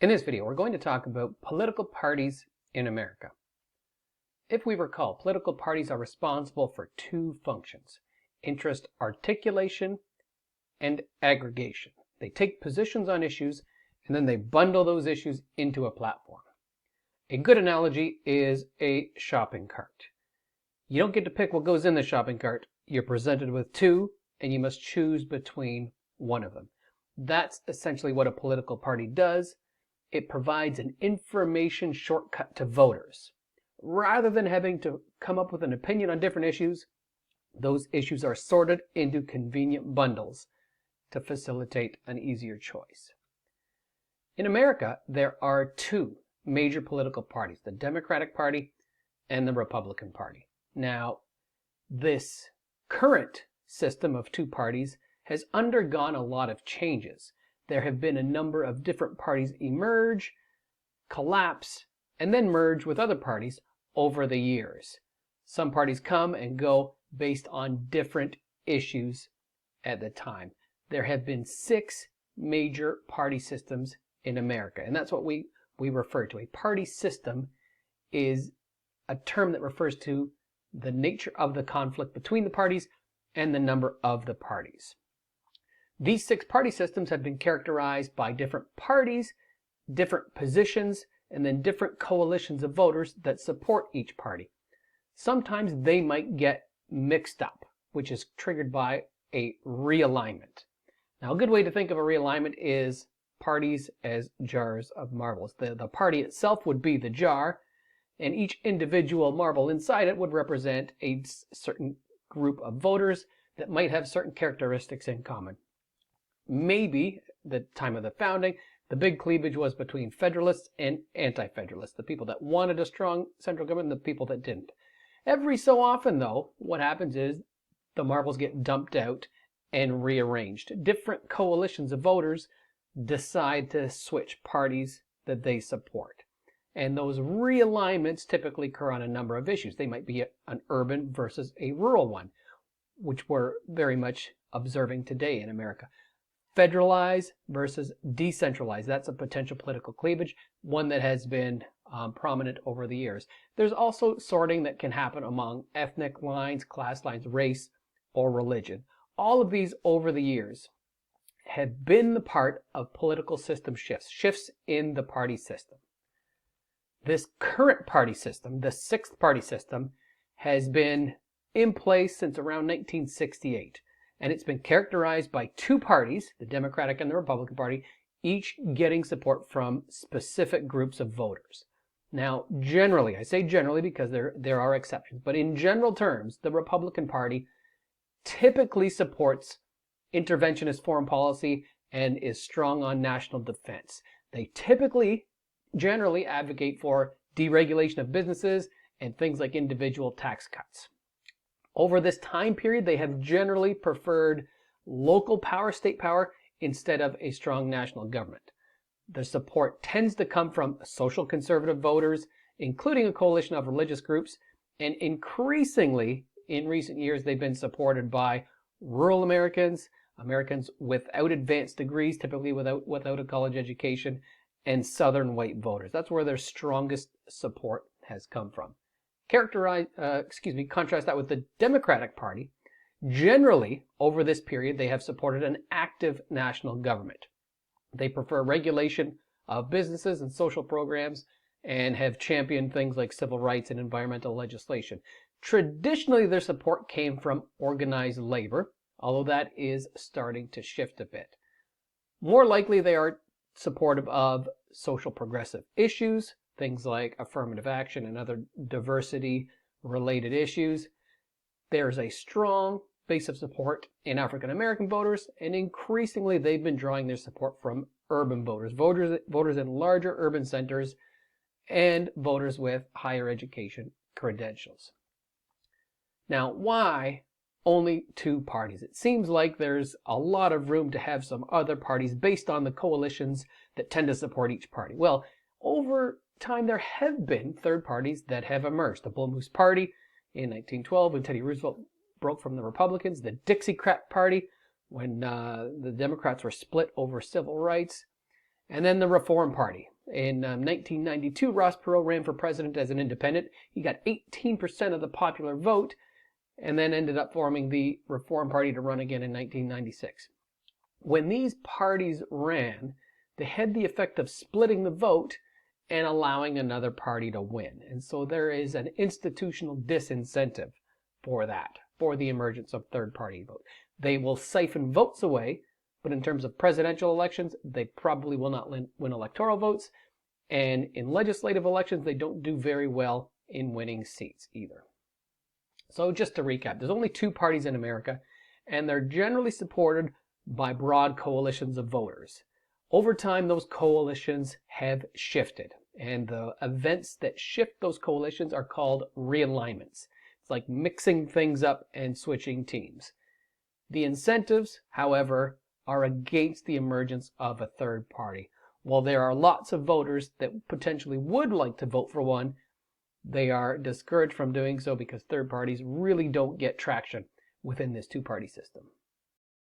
In this video, we're going to talk about political parties in America. If we recall, political parties are responsible for two functions: interest articulation and aggregation. They take positions on issues and then they bundle those issues into a platform. A good analogy is a shopping cart. You don't get to pick what goes in the shopping cart. You're presented with two and you must choose between one of them. That's essentially what a political party does. It provides an information shortcut to voters. Rather than having to come up with an opinion on different issues, those issues are sorted into convenient bundles to facilitate an easier choice. In America, there are two major political parties, the Democratic Party and the Republican Party. Now, this current system of two parties has undergone a lot of changes. There have been a number of different parties emerge, collapse, and then merge with other parties over the years. Some parties come and go based on different issues at the time. There have been 6 major party systems in America, and that's what we refer to. A party system is a term that refers to the nature of the conflict between the parties and the number of the parties. These 6 party systems have been characterized by different parties, different positions, and then different coalitions of voters that support each party. Sometimes they might get mixed up, which is triggered by a realignment. Now, a good way to think of a realignment is parties as jars of marbles. The party itself would be the jar, and each individual marble inside it would represent a certain group of voters that might have certain characteristics in common. Maybe, the time of the founding, the big cleavage was between Federalists and Anti-Federalists, the people that wanted a strong central government and the people that didn't. Every so often, though, what happens is the marbles get dumped out and rearranged. Different coalitions of voters decide to switch parties that they support. And those realignments typically occur on a number of issues. They might be an urban versus a rural one, which we're very much observing today in America. Federalized versus decentralized. That's a potential political cleavage, one that has been prominent over the years. There's also sorting that can happen among ethnic lines, class lines, race, or religion. All of these over the years have been the part of political system shifts in the party system. This current party system, the 6th party system, has been in place since around 1968. And it's been characterized by 2 parties, the Democratic and the Republican Party, each getting support from specific groups of voters. Now, generally, I say generally because there are exceptions, but in general terms, the Republican Party typically supports interventionist foreign policy and is strong on national defense. They typically, generally advocate for deregulation of businesses and things like individual tax cuts. Over this time period, they have generally preferred local power, state power, instead of a strong national government. Their support tends to come from social conservative voters, including a coalition of religious groups, and increasingly, in recent years, they've been supported by rural Americans, Americans without advanced degrees, typically without a college education, and southern white voters. That's where their strongest support has come from. Contrast that with the Democratic Party. Generally, over this period, they have supported an active national government. They prefer regulation of businesses and social programs and have championed things like civil rights and environmental legislation. Traditionally, their support came from organized labor, although that is starting to shift a bit. More likely, they are supportive of social progressive issues, things like affirmative action and other diversity-related issues. There's a strong base of support in African American voters, and increasingly they've been drawing their support from urban voters, voters in larger urban centers, and voters with higher education credentials. Now, why only 2 parties? It seems like there's a lot of room to have some other parties based on the coalitions that tend to support each party. Well, over time, there have been third parties that have emerged. The Bull Moose Party in 1912, when Teddy Roosevelt broke from the Republicans, the Dixiecrat Party when the Democrats were split over civil rights, And then the Reform Party. In 1992, Ross Perot ran for president as an independent. He got 18% of the popular vote and then ended up forming the Reform Party to run again in 1996. When these parties ran, they had the effect of splitting the vote and allowing another party to win. And so there is an institutional disincentive for that, for the emergence of third-party vote. They will siphon votes away, but in terms of presidential elections, they probably will not win electoral votes. And in legislative elections, they don't do very well in winning seats either. So just to recap, there's only two parties in America, and they're generally supported by broad coalitions of voters. Over time, those coalitions have shifted, and the events that shift those coalitions are called realignments. It's like mixing things up and switching teams. The incentives, however, are against the emergence of a third party. While there are lots of voters that potentially would like to vote for one, they are discouraged from doing so because third parties really don't get traction within this two-party system.